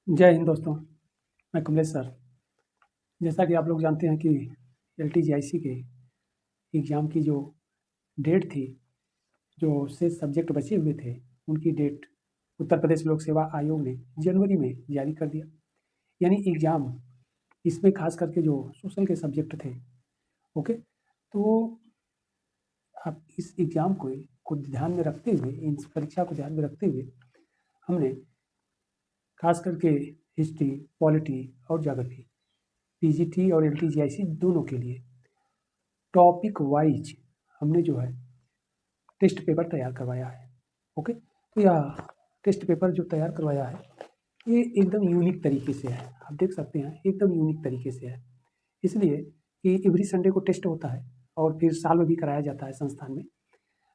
जय हिंद दोस्तों। मैं कमलेश सर। जैसा कि आप लोग जानते हैं कि LTGIC के एग्ज़ाम की जो डेट थी, जो शेष सब्जेक्ट बचे हुए थे, उनकी डेट उत्तर प्रदेश लोक सेवा आयोग ने जनवरी में जारी कर दिया। यानी एग्ज़ाम इसमें खास करके जो सोशल के सब्जेक्ट थे, ओके, तो आप इस एग्ज़ाम को ध्यान में रखते हुए, इस परीक्षा को ध्यान में रखते हुए हमने खास करके हिस्ट्री, पॉलिटी और ज्योग्राफी, PGT और LTGIC दोनों के लिए टॉपिक वाइज हमने जो है टेस्ट पेपर तैयार करवाया है। ओके, तो यह टेस्ट पेपर जो तैयार करवाया है ये एकदम यूनिक तरीके से है। आप देख सकते हैं एकदम यूनिक तरीके से है, इसलिए कि एवरी संडे को टेस्ट होता है और फिर साल में भी कराया जाता है संस्थान में।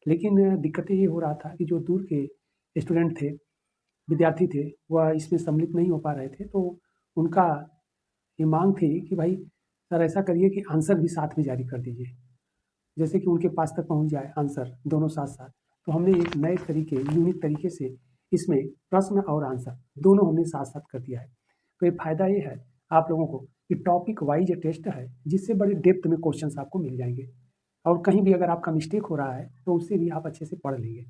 लेकिन दिक्कत ये हो रहा था कि जो दूर के स्टूडेंट थे, विद्यार्थी थे, वह इसमें सम्मिलित नहीं हो पा रहे थे, तो उनका ये मांग थी कि भाई सर ऐसा करिए कि आंसर भी साथ में जारी कर दीजिए, जैसे कि उनके पास तक पहुंच जाए आंसर दोनों साथ साथ। तो हमने एक नए तरीके, यूनिक तरीके से इसमें प्रश्न और आंसर दोनों हमने साथ साथ कर दिया है। तो ये फायदा ये है आप लोगों को कि टॉपिक वाइज टेस्ट है, जिससे बड़े डेप्थ में क्वेश्चंस आपको मिल जाएंगे और कहीं भी अगर आपका मिस्टेक हो रहा है तो उससे भी आप अच्छे से पढ़ लेंगे।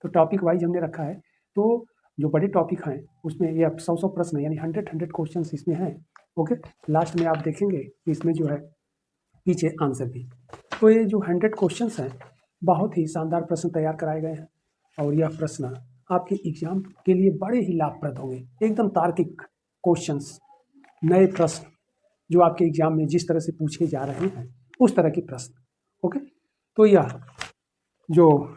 तो टॉपिक वाइज हमने रखा है, तो जो बड़े टॉपिक हैं उसमें ये 100 प्रश्न यानी 100 क्वेश्चन इसमें हैं। ओके, लास्ट में आप देखेंगे कि इसमें जो है पीछे आंसर भी। तो ये जो 100 क्वेश्चंस हैं, बहुत ही शानदार प्रश्न तैयार कराए गए हैं और यह प्रश्न आपके एग्जाम के लिए बड़े ही लाभप्रद होंगे। एकदम तार्किक क्वेश्चंस, नए प्रश्न जो आपके एग्जाम में जिस तरह से पूछे जा रहे हैं उस तरह के प्रश्न। ओके, तो यह जो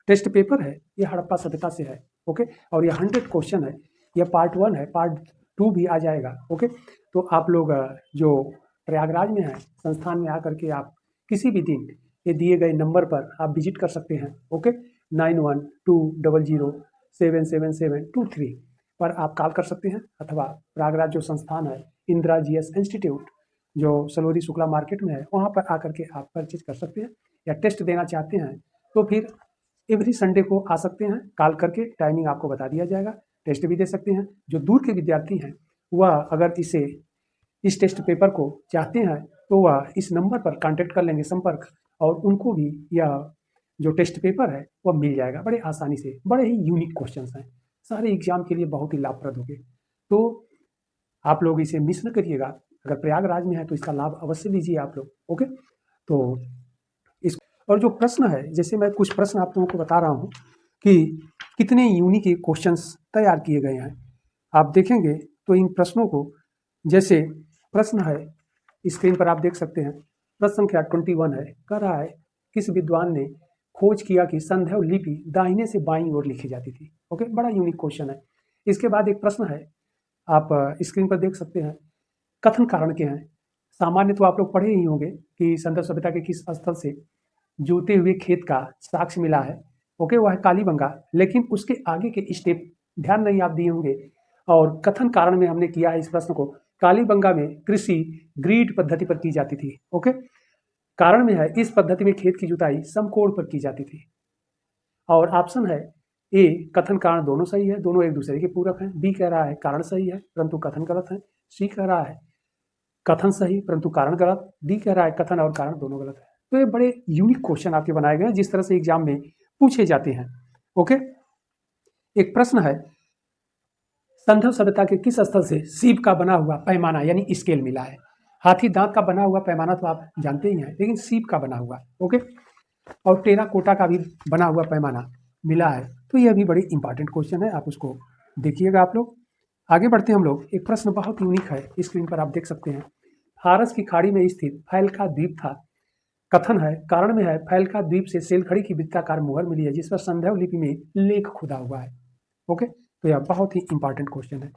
टेस्ट पेपर है ये हड़प्पा सभ्यता से है। ओके, और यह 100 क्वेश्चन है। यह पार्ट 1 है, पार्ट 2 भी आ जाएगा। ओके, तो आप लोग जो प्रयागराज में है संस्थान में आकर के आप किसी भी दिन ये दिए गए नंबर पर आप विजिट कर सकते हैं। ओके, 9120077723 पर आप कॉल कर सकते हैं, अथवा प्रयागराज जो संस्थान है इंदिरा GS इंस्टीट्यूट जो सलोरी शुक्ला मार्केट में है वहाँ पर आकर के आप परचेज कर सकते हैं। या टेस्ट देना चाहते हैं तो फिर एवरी संडे को आ सकते हैं, कॉल करके टाइमिंग आपको बता दिया जाएगा। टेस्ट भी दे सकते हैं। जो दूर के विद्यार्थी हैं वह अगर इस टेस्ट पेपर को चाहते हैं तो वह इस नंबर पर कांटेक्ट कर लेंगे संपर्क, और उनको भी यह जो टेस्ट पेपर है वह मिल जाएगा बड़े आसानी से। बड़े ही यूनिक क्वेश्चंस हैं, सारे एग्जाम के लिए बहुत ही लाभप्रद होंगे। तो आप लोग इसे मिस न करिएगा। अगर प्रयागराज में है तो इसका लाभ अवश्य लीजिए आप लोग। ओके, तो इस और जो प्रश्न है, जैसे मैं कुछ प्रश्न आप लोगों को बता रहा हूँ कि कितने यूनिक क्वेश्चंस तैयार किए गए हैं। आप देखेंगे तो इन प्रश्नों को, जैसे प्रश्न है स्क्रीन पर आप देख सकते हैं, प्रश्न संख्या 21 है। कह रहा है किस विद्वान ने खोज किया कि संदैव लिपि दाहिने से बाईं ओर लिखी जाती थी। ओके, बड़ा यूनिक क्वेश्चन है। इसके बाद एक प्रश्न है, आप स्क्रीन पर देख सकते हैं, कथन कारण के हैं। सामान्य तो आप लोग पढ़े ही होंगे कि संदैव सभ्यता के किस स्थल से जोते हुए खेत का साक्ष्य मिला है। ओके, वह है कालीबंगा। लेकिन उसके आगे के स्टेप ध्यान नहीं आप दिए होंगे, और कथन कारण में हमने किया है इस प्रश्न को। कालीबंगा में कृषि ग्रीड पद्धति पर की जाती थी। ओके, कारण में है इस पद्धति में खेत की जुताई समकोण पर की जाती थी। और ऑप्शन है ए कथन कारण दोनों सही है, दोनों एक दूसरे के पूरक हैं। बी कह रहा है कारण सही है परंतु कथन गलत है। सी कह रहा है कथन सही परंतु कारण गलत। डी कह रहा है कथन और कारण दोनों गलत है। तो ये बड़े यूनिक क्वेश्चन आपके बनाए गए हैं जिस तरह से एग्जाम में पूछे जाते हैं। ओके, एक प्रश्न है, संदैव सभ्यता के किस स्थल से सीप का बना हुआ पैमाना यानी स्केल मिला है। हाथी दांत का बना हुआ पैमाना तो आप जानते ही हैं, लेकिन सीप का बना हुआ। ओके, और टेराकोटा का भी बना हुआ पैमाना मिला है। तो यह भी बड़ी इंपॉर्टेंट क्वेश्चन है, आप उसको देखिएगा। आप लोग आगे बढ़ते हैं हम लोग। एक प्रश्न बहुत यूनिक है, स्क्रीन पर आप देख सकते हैं। फारस की खाड़ी में स्थित फैलका द्वीप था। कथन है, कारण में है फैलका द्वीप से सेलखड़ी की वृत्ताकार मुहर मिली है जिस पर संदैव लिपि में लेख खुदा हुआ है। ओके, तो यह बहुत ही इंपॉर्टेंट क्वेश्चन है।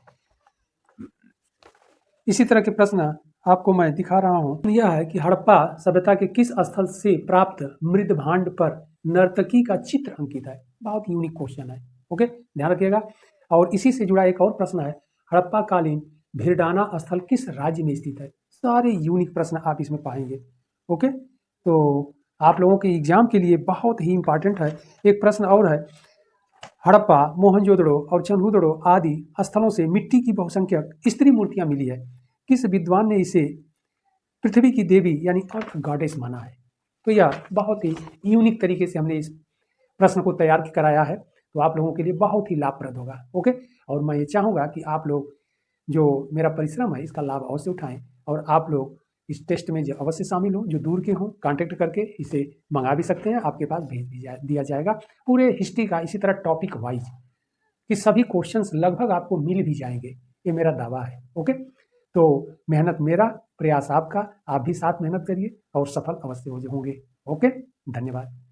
इसी तरह के प्रश्न आपको मैं दिखा रहा हूं। यह है कि हड़प्पा सभ्यता के किस स्थल से प्राप्त मृद भांड पर नर्तकी का चित्र अंकित है। बहुत यूनिक क्वेश्चन है। ओके, ध्यान रखिएगा। और इसी से जुड़ा एक और प्रश्न है, हड़प्पा कालीन भिरडाना स्थल किस राज्य में स्थित है। सारे यूनिक प्रश्न आप इसमें पाएंगे। ओके, तो आप लोगों के एग्जाम के लिए बहुत ही इंपॉर्टेंट है। एक प्रश्न और है, हड़प्पा, मोहनजोदड़ो और चंदूदड़ो आदि स्थलों से मिट्टी की बहुसंख्यक स्त्री मूर्तियां मिली है। किस विद्वान ने इसे पृथ्वी की देवी यानी अर्थ गॉडेस माना है? तो यह बहुत ही यूनिक तरीके से हमने इस प्रश्न को तैयार कराया है, तो आप लोगों के लिए बहुत ही लाभप्रद होगा। ओके, और मैं ये चाहूँगा कि आप लोग जो मेरा परिश्रम है इसका लाभ अवश्य उठाएं और आप लोग इस टेस्ट में जो अवश्य शामिल हो, जो दूर के हों कांटेक्ट करके इसे मंगा भी सकते हैं, आपके पास भेज दिया जाएगा। पूरे हिस्ट्री का इसी तरह टॉपिक वाइज कि सभी क्वेश्चंस लगभग आपको मिल भी जाएंगे, ये मेरा दावा है। ओके, तो मेहनत मेरा, प्रयास आपका, आप भी साथ मेहनत करिए और सफल अवश्य हो होंगे। ओके, धन्यवाद।